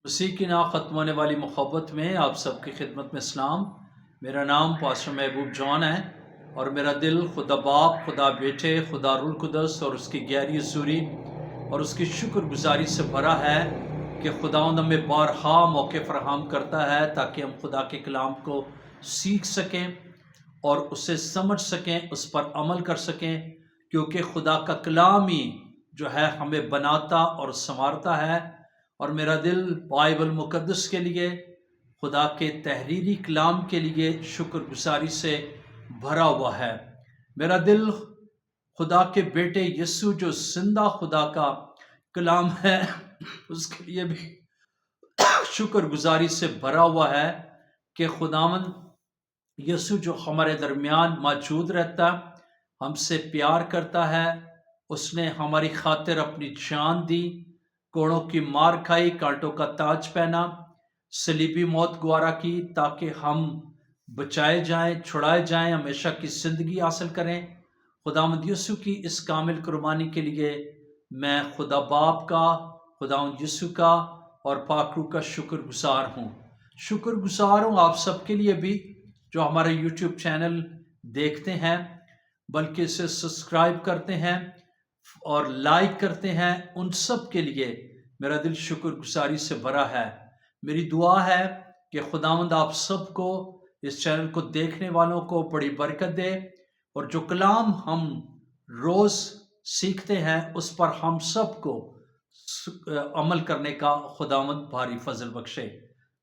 اسی کی نا ختم ہونے والی محبت میں آپ سب کی خدمت میں اسلام۔ میرا نام پاسٹر محبوب جان ہے اور میرا دل خدا باپ، خدا بیٹے، خدا روح القدس اور اس کی گہری حضوری اور اس کی شکر گزاری سے بھرا ہے کہ خداوند ہمیں بارہا موقع فراہم کرتا ہے تاکہ ہم خدا کے کلام کو سیکھ سکیں اور اسے سمجھ سکیں، اس پر عمل کر سکیں، کیونکہ خدا کا کلام ہی جو ہے ہمیں بناتا اور سنوارتا ہے۔ اور میرا دل بائبل مقدس کے لیے، خدا کے تحریری کلام کے لیے شکر گزاری سے بھرا ہوا ہے۔ میرا دل خدا کے بیٹے یسوع جو زندہ خدا کا کلام ہے اس کے لیے بھی شکر گزاری سے بھرا ہوا ہے کہ خداوند یسوع جو ہمارے درمیان موجود رہتا، ہم سے پیار کرتا ہے، اس نے ہماری خاطر اپنی جان دی، کوڑوں کی مار کھائی، کانٹوں کا تاج پہنا، صلیبی موت گوارا کی تاکہ ہم بچائے جائیں، چھڑائے جائیں، ہمیشہ کی زندگی حاصل کریں۔ خداوند یسوع کی اس کامل قربانی کے لیے میں خدا باپ کا، خداوند یسوع کا اور پاک روح کا شکر گزار ہوں۔ شکر گزار ہوں آپ سب کے لیے بھی جو ہمارے یوٹیوب چینل دیکھتے ہیں، بلکہ اسے سبسکرائب کرتے ہیں اور لائک کرتے ہیں، ان سب کے لیے میرا دل شکر گزاری سے بھرا ہے۔ میری دعا ہے کہ خداوند آپ سب کو، اس چینل کو دیکھنے والوں کو بڑی برکت دے، اور جو کلام ہم روز سیکھتے ہیں اس پر ہم سب کو عمل کرنے کا خداوند بھاری فضل بخشے۔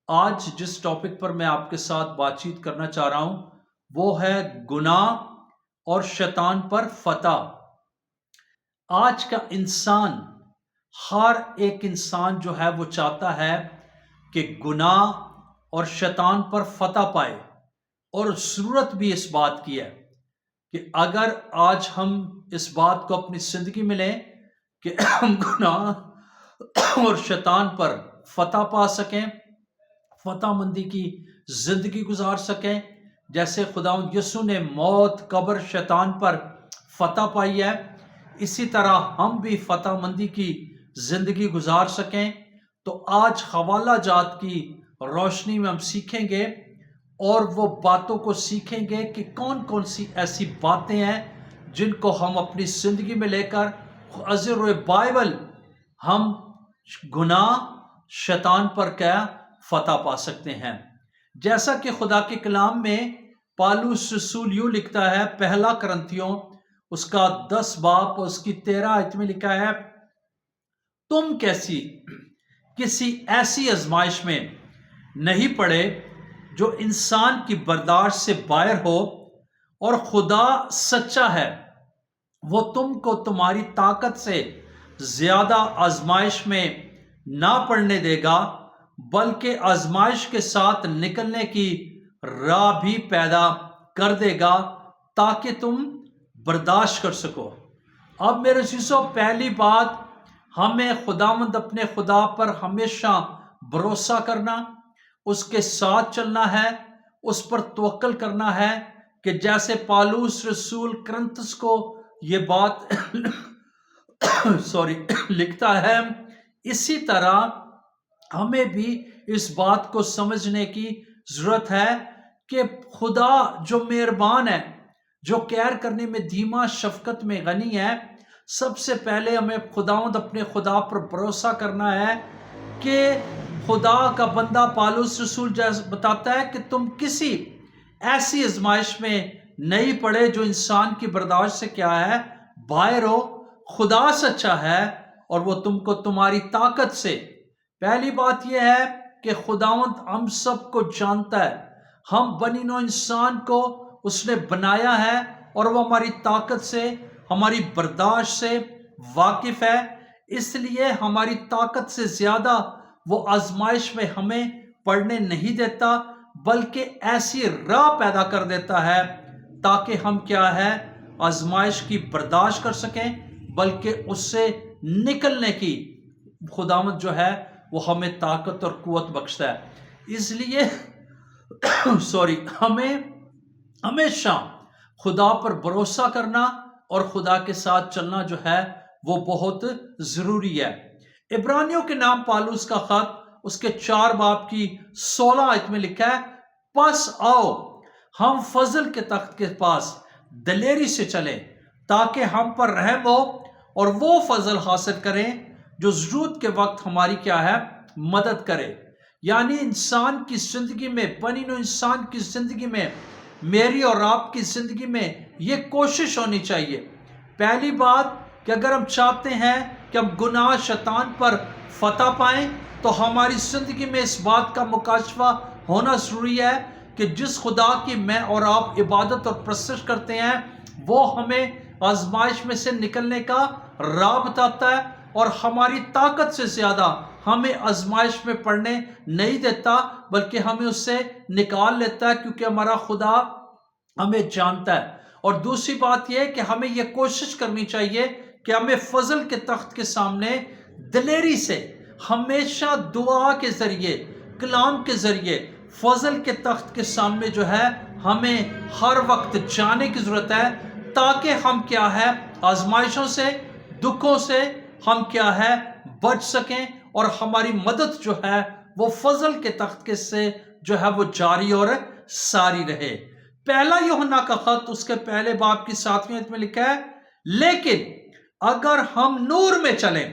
آج جس ٹاپک پر میں آپ کے ساتھ بات چیت کرنا چاہ رہا ہوں وہ ہے گناہ اور شیطان پر فتح۔ آج کا انسان، ہر ایک انسان جو ہے وہ چاہتا ہے کہ گناہ اور شیطان پر فتح پائے، اور ضرورت بھی اس بات کی ہے کہ اگر آج ہم اس بات کو اپنی زندگی میں لیں کہ ہم گناہ اور شیطان پر فتح پا سکیں، فتح مندی کی زندگی گزار سکیں، جیسے خداوند یسوع نے موت، قبر، شیطان پر فتح پائی ہے، اسی طرح ہم بھی فتح مندی کی زندگی گزار سکیں۔ تو آج حوالہ جات کی روشنی میں ہم سیکھیں گے اور وہ باتوں کو سیکھیں گے کہ کون کون سی ایسی باتیں ہیں جن کو ہم اپنی زندگی میں لے کر ازر و بائبل ہم گناہ، شیطان پر کیا فتح پا سکتے ہیں۔ جیسا کہ خدا کے کلام میں پالوس رسول یوں لکھتا ہے، پہلا کرنتھیوں اس کا 10 باب اس کی 13 آیت میں لکھا ہے، تم کسی ایسی آزمائش میں نہیں پڑے جو انسان کی برداشت سے باہر ہو، اور خدا سچا ہے، وہ تم کو تمہاری طاقت سے زیادہ آزمائش میں نہ پڑنے دے گا، بلکہ آزمائش کے ساتھ نکلنے کی راہ بھی پیدا کر دے گا تاکہ تم برداشت کر سکو۔ اب میرے عزیزو، پہلی بات، ہمیں خداوند اپنے خدا پر ہمیشہ بھروسہ کرنا، اس کے ساتھ چلنا ہے، اس پر توکل کرنا ہے کہ جیسے پالوس رسول کرنتس کو یہ بات لکھتا ہے، اسی طرح ہمیں بھی اس بات کو سمجھنے کی ضرورت ہے کہ خدا جو مہربان ہے، جو کیئر کرنے میں دھیما، شفقت میں غنی ہے، سب سے پہلے ہمیں خداوند اپنے خدا پر بھروسہ کرنا ہے کہ خدا کا بندہ پالوس رسول جیسے بتاتا ہے کہ تم کسی ایسی آزمائش میں نہیں پڑے جو انسان کی برداشت سے کیا ہے باہر ہو، خدا سچا ہے اور وہ تم کو تمہاری طاقت سے۔ پہلی بات یہ ہے کہ خداوند ہم سب کو جانتا ہے، ہم بنی نوع انسان کو اس نے بنایا ہے اور وہ ہماری طاقت سے، ہماری برداشت سے واقف ہے، اس لیے ہماری طاقت سے زیادہ وہ آزمائش میں ہمیں پڑنے نہیں دیتا، بلکہ ایسی راہ پیدا کر دیتا ہے تاکہ ہم کیا ہے آزمائش کی برداشت کر سکیں، بلکہ اس سے نکلنے کی خداوند جو ہے وہ ہمیں طاقت اور قوت بخشتا ہے۔ اس لیے ہمیں ہمیشہ خدا پر بھروسہ کرنا اور خدا کے ساتھ چلنا جو ہے وہ بہت ضروری ہے۔ عبرانیوں کے نام پالوس کا خط اس کے 4 باب کی 16 آیت میں لکھا ہے، پس آؤ ہم فضل کے تخت کے پاس دلیری سے چلیں تاکہ ہم پر رحم ہو اور وہ فضل حاصل کریں جو ضرورت کے وقت ہماری کیا ہے، مدد کرے۔ یعنی انسان کی زندگی میں، بنی نوع انسان کی زندگی میں، میری اور آپ کی زندگی میں یہ کوشش ہونی چاہیے۔ پہلی بات کہ اگر ہم چاہتے ہیں کہ ہم گناہ شیطان پر فتح پائیں تو ہماری زندگی میں اس بات کا مکاشفہ ہونا ضروری ہے کہ جس خدا کی میں اور آپ عبادت اور پرستش کرتے ہیں وہ ہمیں آزمائش میں سے نکلنے کا راہ بتاتا ہے اور ہماری طاقت سے زیادہ ہمیں آزمائش میں پڑنے نہیں دیتا، بلکہ ہمیں اس سے نکال لیتا ہے، کیونکہ ہمارا خدا ہمیں جانتا ہے۔ اور دوسری بات یہ ہے کہ ہمیں یہ کوشش کرنی چاہیے کہ ہمیں فضل کے تخت کے سامنے دلیری سے ہمیشہ دعا کے ذریعے، کلام کے ذریعے فضل کے تخت کے سامنے جو ہے ہمیں ہر وقت جانے کی ضرورت ہے، تاکہ ہم کیا ہے، آزمائشوں سے، دکھوں سے ہم کیا ہے، بچ سکیں اور ہماری مدد جو ہے وہ فضل کے تخت کے سے جو ہے وہ جاری اور ساری رہے۔ پہلا یوحنا کا خط اس کے پہلے باب کی 7ویں آیت میں لکھا ہے، لیکن اگر ہم نور میں چلیں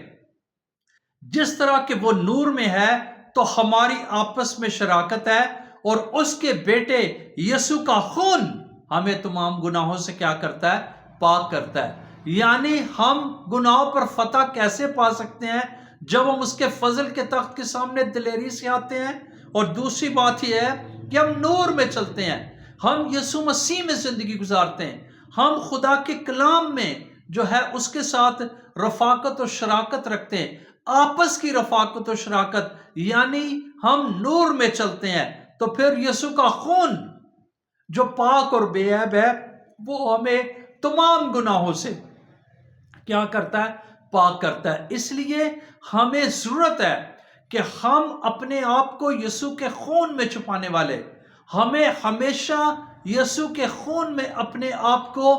جس طرح کہ وہ نور میں ہے تو ہماری آپس میں شراکت ہے، اور اس کے بیٹے یسوع کا خون ہمیں تمام گناہوں سے کیا کرتا ہے، پاک کرتا ہے۔ یعنی ہم گناہوں پر فتح کیسے پا سکتے ہیں؟ جب ہم اس کے فضل کے تخت کے سامنے دلیری سے آتے ہیں، اور دوسری بات یہ ہے کہ ہم نور میں چلتے ہیں، ہم یسوع مسیح میں زندگی گزارتے ہیں، ہم خدا کے کلام میں جو ہے اس کے ساتھ رفاقت و شراکت رکھتے ہیں، آپس کی رفاقت و شراکت، یعنی ہم نور میں چلتے ہیں، تو پھر یسوع کا خون جو پاک اور بے عیب ہے وہ ہمیں تمام گناہوں سے کیا کرتا ہے، پاک کرتا ہے۔ اس لیے ہمیں ضرورت ہے کہ ہم اپنے آپ کو یسوع کے خون میں چھپانے والے، ہمیں ہمیشہ یسوع کے خون میں اپنے آپ کو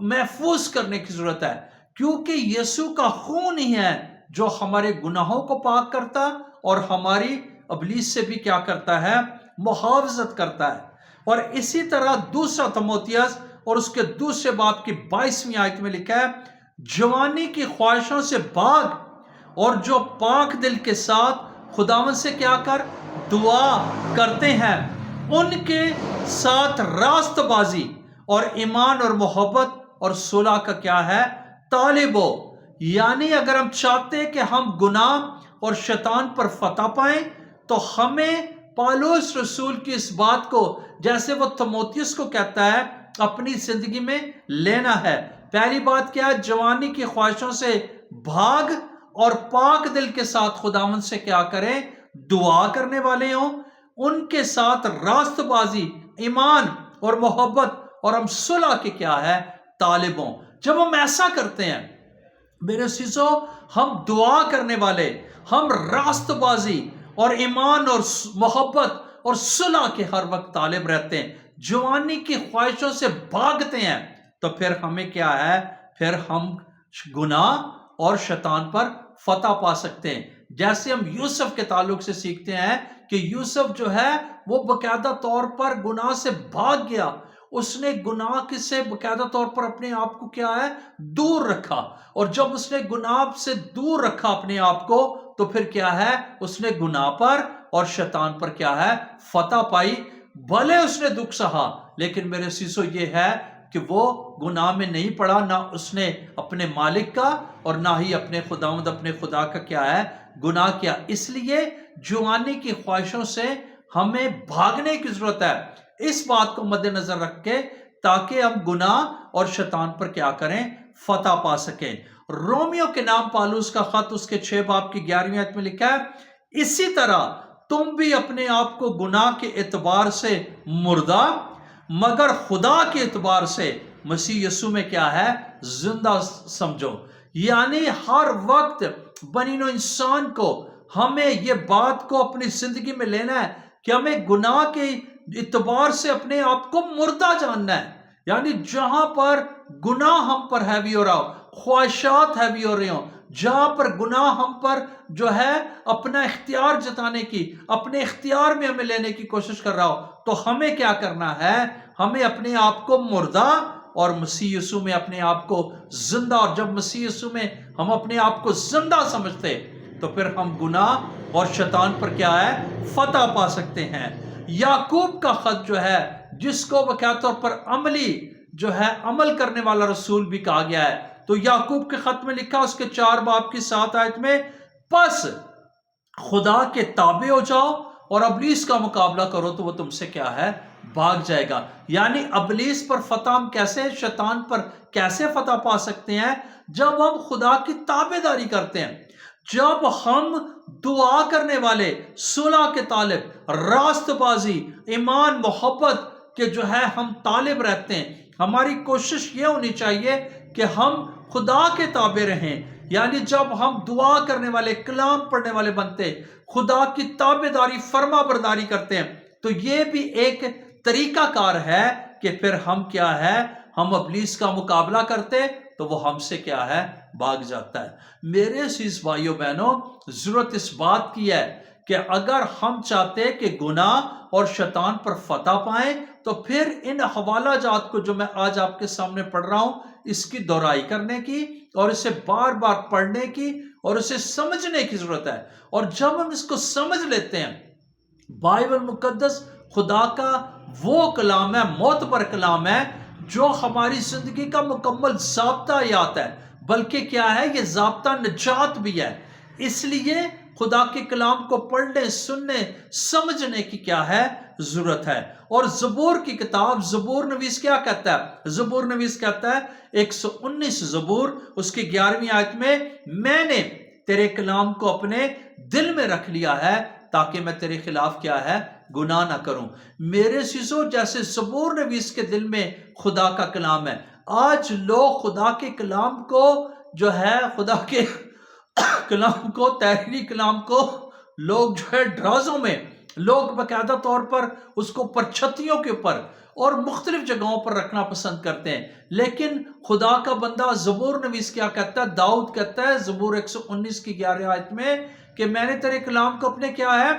محفوظ کرنے کی ضرورت ہے، کیونکہ یسوع کا خون ہی ہے جو ہمارے گناہوں کو پاک کرتا اور ہماری ابلیس سے بھی کیا کرتا ہے، محافظت کرتا ہے۔ اور اسی طرح دوسرا تموتیس اور اس کے دوسرے باب کی 22ویں آیت میں لکھا ہے، جوانی کی خواہشوں سے بھاگ اور جو پاک دل کے ساتھ خداوند سے کیا کر دعا کرتے ہیں ان کے ساتھ راست بازی اور ایمان اور محبت اور صلح کا کیا ہے، طالب ہو۔ یعنی اگر ہم چاہتے ہیں کہ ہم گناہ اور شیطان پر فتح پائیں تو ہمیں پالوس رسول کی اس بات کو، جیسے وہ تموتیس کو کہتا ہے، اپنی زندگی میں لینا ہے۔ پہلی بات کیا ہے، جوانی کی خواہشوں سے بھاگ اور پاک دل کے ساتھ خداوند سے کیا کریں، دعا کرنے والے ہوں، ان کے ساتھ راست بازی، ایمان اور محبت اور ہم صلح کے کیا ہے، طالب ہوں۔ جب ہم ایسا کرتے ہیں میرے عزیزو، ہم دعا کرنے والے، ہم راست بازی اور ایمان اور محبت اور صلح کے ہر وقت طالب رہتے ہیں، جوانی کی خواہشوں سے بھاگتے ہیں، تو پھر ہمیں کیا ہے، پھر ہم گناہ اور شیطان پر فتح پا سکتے ہیں۔ جیسے ہم یوسف کے تعلق سے سیکھتے ہیں کہ یوسف جو ہے وہ باقاعدہ طور پر گناہ سے بھاگ گیا، اس نے گناہ سے باقاعدہ طور پر اپنے آپ کو کیا ہے، دور رکھا، اور جب اس نے گناہ سے دور رکھا اپنے آپ کو تو پھر کیا ہے، اس نے گناہ پر اور شیطان پر کیا ہے، فتح پائی۔ بھلے اس نے دکھ سہا، لیکن میرے عزیزو یہ ہے کہ وہ گناہ میں نہیں پڑا، نہ اس نے اپنے مالک کا اور نہ ہی اپنے خداوند اپنے خدا کا کیا ہے، گناہ کیا۔ اس لیے جوانی کی خواہشوں سے ہمیں بھاگنے کی ضرورت ہے، اس بات کو مد نظر رکھ کے، تاکہ ہم گناہ اور شیطان پر کیا کریں، فتح پا سکیں۔ رومیو کے نام پالوس کا خط اس کے 6 باب کی 11ویں آیت میں لکھا ہے، اسی طرح تم بھی اپنے آپ کو گناہ کے اعتبار سے مردہ مگر خدا کے اعتبار سے مسیح یسوع میں کیا ہے، زندہ سمجھو۔ یعنی ہر وقت بنی نوع انسان کو ہمیں یہ بات کو اپنی زندگی میں لینا ہے کہ ہمیں گناہ کے اعتبار سے اپنے آپ کو مردہ جاننا ہے۔ یعنی جہاں پر گناہ ہم پر ہیوی ہو رہا ہو، خواہشات ہیوی ہو رہی ہوں، جہاں پر گناہ ہم پر جو ہے اپنا اختیار جتانے کی، اپنے اختیار میں ہمیں لینے کی کوشش کر رہا ہو، تو ہمیں کیا کرنا ہے؟ ہمیں اپنے آپ کو مردہ اور مسیح یسوع میں اپنے آپ کو زندہ، اور جب مسیح یسوع میں ہم اپنے آپ کو زندہ سمجھتے تو پھر ہم گناہ اور شیطان پر کیا ہے؟ فتح پا سکتے ہیں۔ یعقوب کا خط جو ہے، جس کو باقاعدہ طور پر عملی جو ہے عمل کرنے والا رسول بھی کہا گیا ہے، تو یعقوب کے خط میں لکھا اس کے 4 باب کی 7 آیت میں، پس خدا کے تابع ہو جاؤ اور ابلیس کا مقابلہ کرو تو وہ تم سے کیا ہے؟ بھاگ جائے گا۔ یعنی ابلیس پر فتح ہم کیسے، شیطان پر کیسے فتح پا سکتے ہیں؟ جب ہم خدا کی تابع داری کرتے ہیں، جب ہم دعا کرنے والے، صلح کے طالب، راست بازی، ایمان، محبت کے جو ہے ہم طالب رہتے ہیں۔ ہماری کوشش یہ ہونی چاہیے کہ ہم خدا کے تابع رہیں، یعنی جب ہم دعا کرنے والے، کلام پڑھنے والے بنتے، خدا کی تابع داری، فرما برداری کرتے ہیں، تو یہ بھی ایک طریقہ کار ہے کہ پھر ہم کیا ہے؟ ہم ابلیس کا مقابلہ کرتے تو وہ ہم سے کیا ہے؟ بھاگ جاتا ہے۔ میرے عزیز بھائیوں بہنوں، ضرورت اس بات کی ہے کہ اگر ہم چاہتے کہ گناہ اور شیطان پر فتح پائیں تو پھر ان حوالہ جات کو جو میں آج آپ کے سامنے پڑھ رہا ہوں، اس کی دہرائی کرنے کی اور اسے بار بار پڑھنے کی اور اسے سمجھنے کی ضرورت ہے۔ اور جب ہم اس کو سمجھ لیتے ہیں، بائبل مقدس خدا کا وہ کلام ہے، معتبر کلام ہے، جو ہماری زندگی کا مکمل ضابطہ حیات ہے، بلکہ کیا ہے؟ یہ ضابطہ نجات بھی ہے۔ اس لیے خدا کے کلام کو پڑھنے، سننے، سمجھنے کی کیا ہے؟ ضرورت ہے۔ اور زبور کی کتاب، زبور نویس کیا کہتا ہے؟ زبور نویس کہتا ہے 119 زبور اس کی 11ویں آیت میں نے تیرے کلام کو اپنے دل میں رکھ لیا ہے تاکہ میں تیرے خلاف کیا ہے؟ گناہ نہ کروں۔ میرے عزیزو، جیسے زبور نویس کے دل میں خدا کا کلام ہے، آج لوگ خدا کے کلام کو جو ہے، خدا کے کلام کو، تحریری کلام کو لوگ جو ہے ڈرازوں میں، لوگ باقاعدہ طور پر اس کو پرچھتیوں کے اوپر اور مختلف جگہوں پر رکھنا پسند کرتے ہیں۔ لیکن خدا کا بندہ زبور نویس کیا کہتا ہے؟ داؤد کہتا ہے زبور 119 کی 11 آیت میں کہ میں نے تیرے کلام کو اپنے کیا ہے؟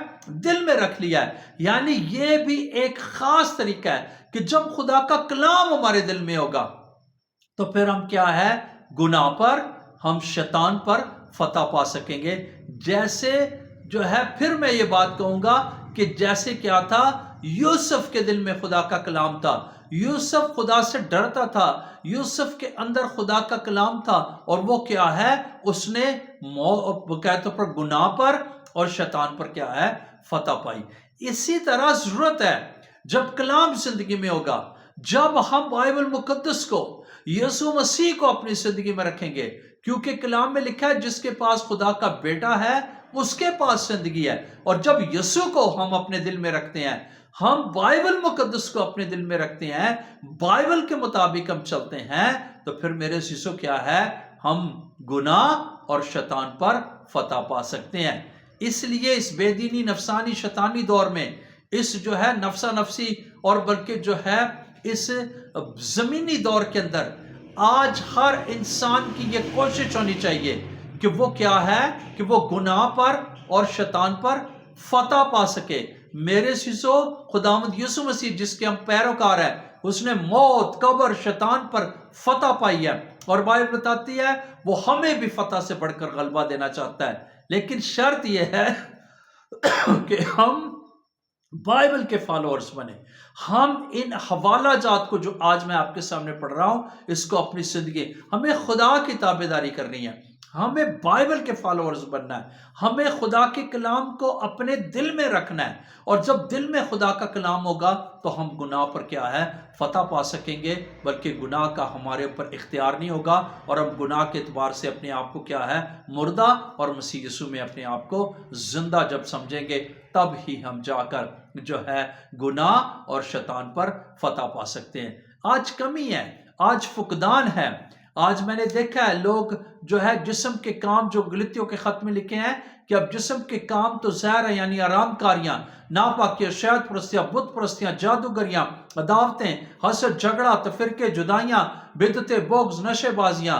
دل میں رکھ لیا ہے۔ یعنی یہ بھی ایک خاص طریقہ ہے کہ جب خدا کا کلام ہمارے دل میں ہوگا تو پھر ہم کیا ہے؟ گناہ پر، ہم شیطان پر فتح پا سکیں گے۔ جیسے جو ہے، پھر میں یہ بات کہوں گا کہ جیسے کیا تھا؟ یوسف کے دل میں خدا کا کلام تھا، یوسف خدا سے ڈرتا تھا، یوسف کے اندر خدا کا کلام تھا، اور وہ کیا ہے؟ اس نے باقاعدہ پر گناہ پر اور شیطان پر کیا ہے؟ فتح پائی۔ اسی طرح ضرورت ہے جب کلام زندگی میں ہوگا، جب ہم بائبل مقدس کو، یسوع مسیح کو اپنی زندگی میں رکھیں گے، کیونکہ کلام میں لکھا ہے جس کے پاس خدا کا بیٹا ہے اس کے پاس زندگی ہے۔ اور جب یسوع کو ہم اپنے دل میں رکھتے ہیں، ہم بائبل مقدس کو اپنے دل میں رکھتے ہیں، بائبل کے مطابق ہم چلتے ہیں، تو پھر میرے عزیزو کیا ہے؟ ہم گناہ اور شیطان پر فتح پا سکتے ہیں۔ اس لیے اس بے دینی، نفسانی، شیطانی دور میں، اس جو ہے نفسا نفسی اور بلکہ جو ہے اس زمینی دور کے اندر، آج ہر انسان کی یہ کوشش ہونی چاہیے کہ وہ کیا ہے؟ کہ وہ گناہ پر اور شیطان پر فتح پا سکے۔ میرے عزیزو، خداوند یسوع مسیح جس کے ہم پیروکار ہیں، اس نے موت، قبر، شیطان پر فتح پائی ہے، اور بائبل بتاتی ہے وہ ہمیں بھی فتح سے بڑھ کر غلبہ دینا چاہتا ہے۔ لیکن شرط یہ ہے کہ ہم بائبل کے فالوورز بنے، ہم ان حوالہ جات کو جو آج میں آپ کے سامنے پڑھ رہا ہوں، اس کو اپنی زندگی، ہمیں خدا کی تابع داری کرنی ہے، ہمیں بائبل کے فالوورز بننا ہے، ہمیں خدا کے کلام کو اپنے دل میں رکھنا ہے، اور جب دل میں خدا کا کلام ہوگا تو ہم گناہ پر کیا ہے؟ فتح پا سکیں گے، بلکہ گناہ کا ہمارے اوپر اختیار نہیں ہوگا، اور ہم گناہ کے اعتبار سے اپنے آپ کو کیا ہے؟ مردہ، اور مسیح یسوع میں اپنے آپ کو زندہ جب سمجھیں گے تب ہی ہم جا کر جو ہے گناہ اور شیطان پر فتح پا سکتے ہیں۔ آج کمی ہے، آج فقدان ہے۔ آج میں نے دیکھا ہے لوگ جو ہے جسم کے کام، جو غلطیوں کے خط میں لکھے ہیں کہ اب جسم کے کام تو ظاہر ہے، یعنی آرام کاریاں، ناپاکیاں، شیعت پرستیاں، بت پرستیاں، جادوگریاں، عداوتیں، حسد، جھگڑا، تفرقے، جدائیاں، بدعتیں، بغض، نشے بازیاں،